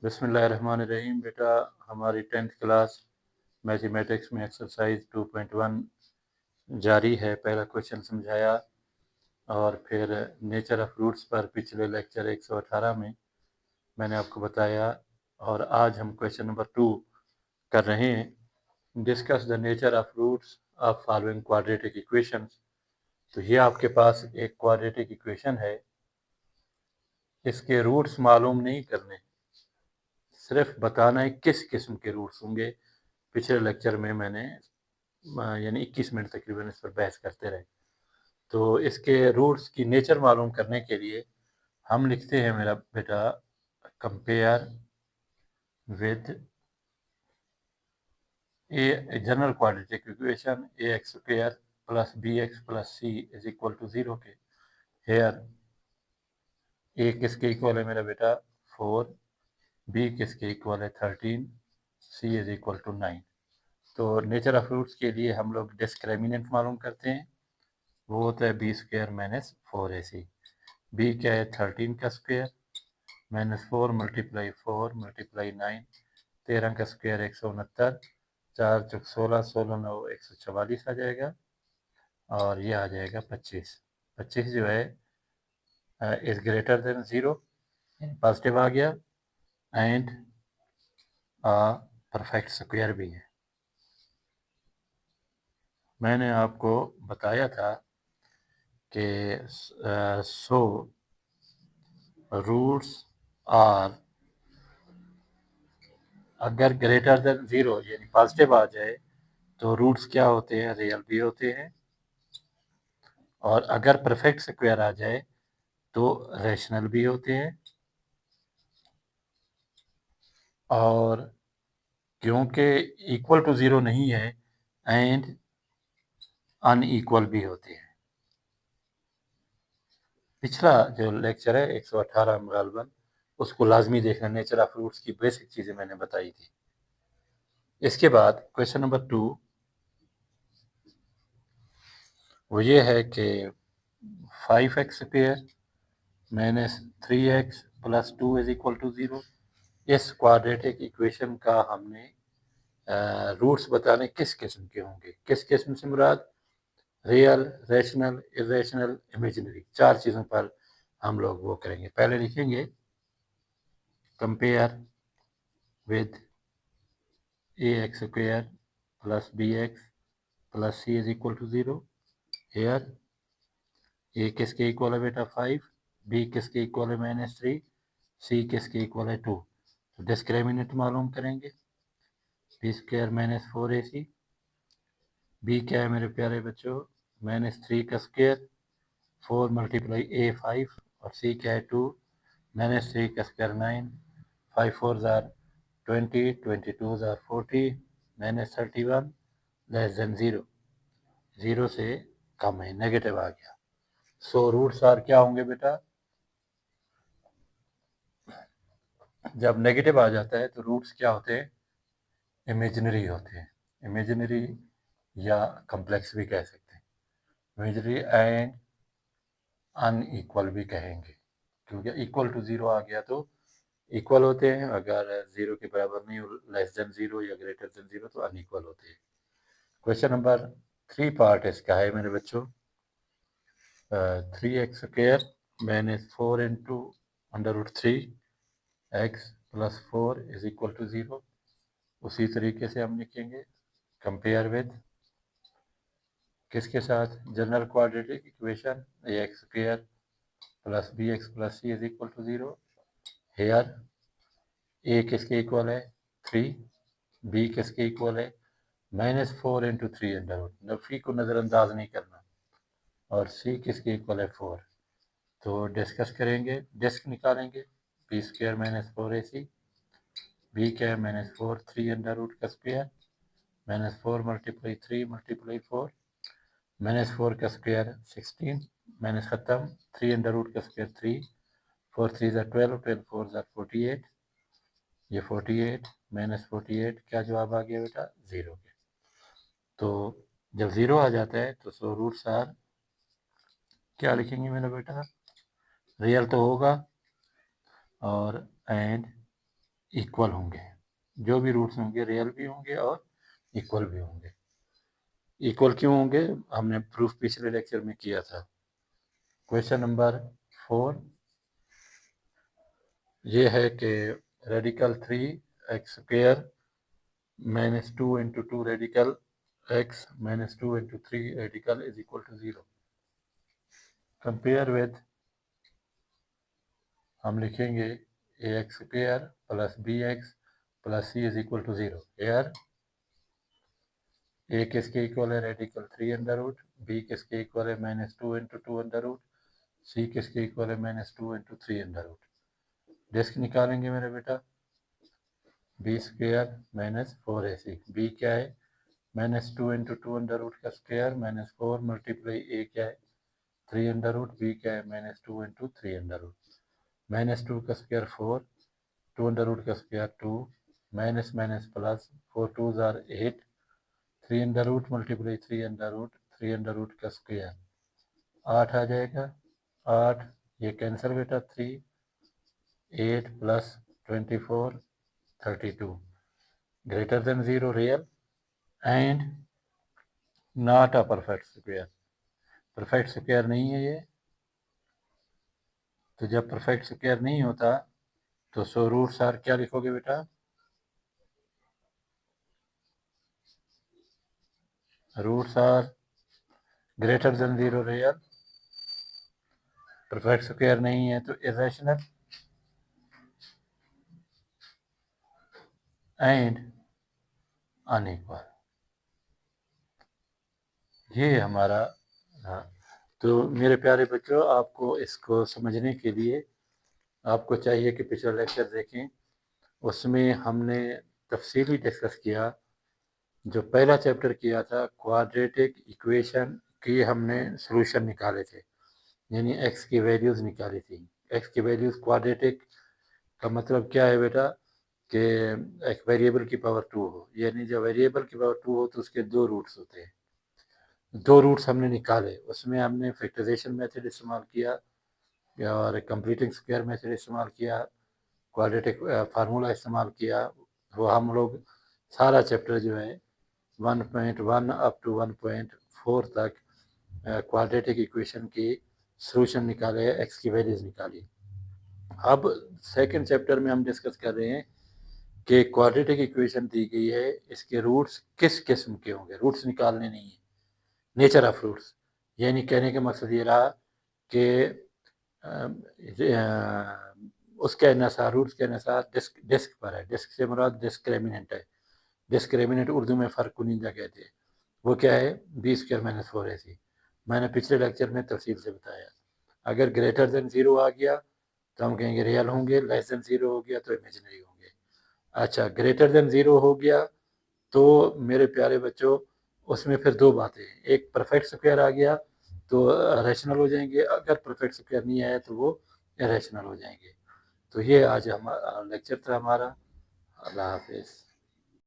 बिस्मिल्लाहिर्रहमानिर्रहीम। बेटा, हमारी 10th क्लास मैथमेटिक्स में एक्सरसाइज 2.1 जारी है। पहला क्वेश्चन समझाया और फिर नेचर ऑफ रूट्स पर पिछले लेक्चर 118 में मैंने आपको बताया, और आज हम क्वेश्चन नंबर 2 कर रहे हैं। Discuss the nature of roots of following quadratic equations. तो ये आपके पास एक क्वाड्रेटिक इक्वेशन है, इसके रूट्स मालूम नहीं करने, सिर्फ बताना है किस किस्म के रूट्स होंगे। पिछले लेक्चर में मैंने यानी 21 मिनट तकरीबन इस पर बहस करते रहे। तो इसके रूट्स की नेचर मालूम करने के लिए हम लिखते हैं मेरा बेटा, compare with a general quadratic equation A x square plus B x plus C is equal to 0 के। हेयर ए किसके इक्वल है मेरा बेटा 4, बी किसके इक्वल है 13, सी इज इक्वल टू 9। तो नेचर ऑफ रूट्स के लिए हम लोग डिस्क्रिमिनेंट मालूम करते हैं, वो होता है B square minus 4ac। B क्या है 13 का स्क्वायर माइनस 4 मल्टीप्लाई 4 मल्टीप्लाई 9, 13 का स्क्वायर 169, 4 चौक 16, 16 9 144 आ जाएगा, और ये आ जाएगा 25। 25 जो है इज ग्रेटर देन 0, पॉजिटिव आ गया, एंड परफेक्ट स्क्वायर भी है। मैंने आपको बताया था कि सो रूट्स आर, अगर ग्रेटर देन 0 यानी पॉजिटिव आ जाए तो रूट्स क्या होते हैं, रियल भी होते हैं, और अगर परफेक्ट स्क्वायर आ जाए तो रैशनल भी होते हैं, और क्योंकि इक्वल टू 0 नहीं है एंड अनइक्वल भी होते हैं। पिछला जो लेक्चर है 118 गालबन, उसको लाजमी देखना। नेचर ऑफ रूट्स की बेसिक चीज़ें मैंने बताई थी। इसके बाद क्वेश्चन नंबर 2 वो ये है कि 5x square minus 3x plus 2 is equal to 0। इस क्वाड्रेटिक इक्वेशन का हमने रूट्स बताने किस किस्म के होंगे। किस किस्म से मुराद, रियल, रैशनल, इरेशनल, इमेजिनरी, 4 चीज़ों पर हम लोग वो करेंगे। पहले लिखेंगे compare with a x square plus B x plus C is equal to 0। Here a किसके इक्वल है बेटा 5, बी किसके इक्वल है माइनस 3, सी किसके इक्वल है 2। तो डिस्क्रिमिनेंट मालूम करेंगे, B square minus 4ac। B क्या है मेरे प्यारे बच्चों, माइनस 3 का स्क्वायर 4 मल्टीप्लाई ए 5, और सी क्या है 2, माइनस 3 का स्क्वायर 9, 5 4 ज़ार 20, 22 ज़ार 40, माइनस 31 लेस देन 0, 0 से कम है, नेगेटिव आ गया। सो रूट्स आर क्या होंगे बेटा, जब नेगेटिव आ जाता है तो रूट्स क्या होते हैं, इमेजिनरी होते हैं। इमेजिनरी या कम्प्लेक्स भी कह सकते हैं, इमेजिनरी एंड अनइक्वल भी कहेंगे, क्योंकि इक्वल टू 0 आ गया तो इक्वल होते हैं, अगर 0 के बराबर नहीं, लेस देन 0 या ग्रेटर देन 0 तो अनइक्वल होते हैं। क्वेश्चन नंबर 3 पार्ट इसका है मेरे बच्चों, 3x square minus 4 into under root 3 X plus 4 is equal to 0। उसी तरीके से हम लिखेंगे कंपेयर विद किसके साथ, general quadratic equation A x square plus B x plus C is equal to 0। Here a किसके इक्वल है 3, बी किसके इक्वल है माइनस 4 इंटू 3 अंडर रूट, नफी को नज़रअंदाज नहीं करना, और सी किसके इक्वल है 4। तो डिस्कस करेंगे, डिस्क निकालेंगे, B square minus 4ac, B क्या है माइनस 4 3 अंडर रूट का square minus 4 multiply 3 multiply 4, minus 4 का स्क्वायर 16, माइनस ख़त्म, 3 अंडर रूट का स्क्वायर 3, 4 3 ज़ा 12, 12 4 ज़ा 48, ये 48 माइनस 48, क्या जवाब आ गया बेटा 0 के। तो जब 0 आ जाता है तो सो रूट्स आर क्या लिखेंगे मेरा बेटा, रियल तो होगा, और एंड इक्वल होंगे, जो भी रूट्स होंगे रियल भी होंगे और इक्वल भी होंगे। इक्वल क्यों होंगे, हमने प्रूफ पिछले लेक्चर में किया था। क्वेश्चन नंबर 4 ये है कि radical 3x² - 2 × 2 radical x - 2 × 3 radical is equal to 0। Compare with, हम लिखेंगे ax² + bx + c is equal to 0। Here a किसके इक्वल है, रेडिकल 3√, b किसके इक्वल है, -2 × 2√, c किसके इक्वल है, -2 × 3√। डिस्क निकालेंगे मेरे बेटा, b² - 4ac, b क्या है, -2 × 2√² -4 × a क्या है, 3√, b क्या है, -2 × 3√। -2 का स्क्वायर 4, 2√ का square 2, minus plus, 4 2s are 8, 3√ × 3√, का स्क्वायर 8 आ जाएगा। 8 ये कैंसिल बेटा, 3 8 + 24 32 greater than 0 real and not a perfect square. Perfect square नहीं है ये, तो जब परफेक्ट स्क्वायर नहीं होता तो सो रूट्स आर, क्या लिखोगे बेटा, roots are greater than 0 real, perfect square नहीं है तो इरेशनल एंड अनइक्वल। ये हमारा, हाँ। तो मेरे प्यारे बच्चों, आपको इसको समझने के लिए आपको चाहिए कि पिछला लेक्चर देखें, उसमें हमने तफसीली डिस्कस किया। जो पहला चैप्टर किया था क्वाड्रेटिक इक्वेशन की, हमने सॉल्यूशन निकाले थे, यानी एक्स की वैल्यूज़ निकाली थी। एक्स की वैल्यूज़ क्वाड्रेटिक का मतलब क्या है बेटा, कि एक वेरिएबल की पावर 2 हो, यानी जब वेरिएबल की पावर 2 हो तो उसके 2 रूट्स होते हैं। 2 रूट्स हमने निकाले, उसमें हमने फैक्टराइजेशन मेथड इस्तेमाल किया और कंप्लीटिंग स्क्वायर मेथड इस्तेमाल किया, क्वाड्रेटिक फार्मूला इस्तेमाल किया। वो हम लोग सारा चैप्टर जो है 1.1 अप टू 1.4 तक क्वाड्रेटिक इक्वेशन की सॉल्यूशन निकाले, एक्स की वैल्यूज़ निकाली। अब सेकंड चैप्टर में हम डिस्कस कर रहे हैं कि क्वाड्रेटिक इक्वेशन दी गई है, इसके रूट्स किस किस्म के होंगे, रूट्स निकालने नहीं है, नेचर ऑफ रूट्स। यानी कहने का मकसद ये रहा कि उसके अनुसार, रूट्स के अनुसार डिस्क पर है। डिस्क से मुराद डिस्क्रिमिनेंट है। डिस्क्रिमिनेंट उर्दू में फ़र्क कुनिंदा कहते हैं। वो क्या है, b² - 4ac। मैंने पिछले लेक्चर में तफसील से बताया। अगर ग्रेटर देन 0 आ गया तो हम कहेंगे रियल होंगे, लेस देन 0 हो गया तो इमेजिनरी होंगे। अच्छा, ग्रेटर देन 0 हो गया तो मेरे प्यारे बच्चों, उसमें फिर दो बातें हैं। एक परफेक्ट स्क्वायर आ गया तो रैशनल हो जाएंगे, अगर परफेक्ट स्क्वायर नहीं आया तो वो इरेशनल हो जाएंगे। तो ये आज हमारा लेक्चर था हमारा। अल्लाह हाफिज़।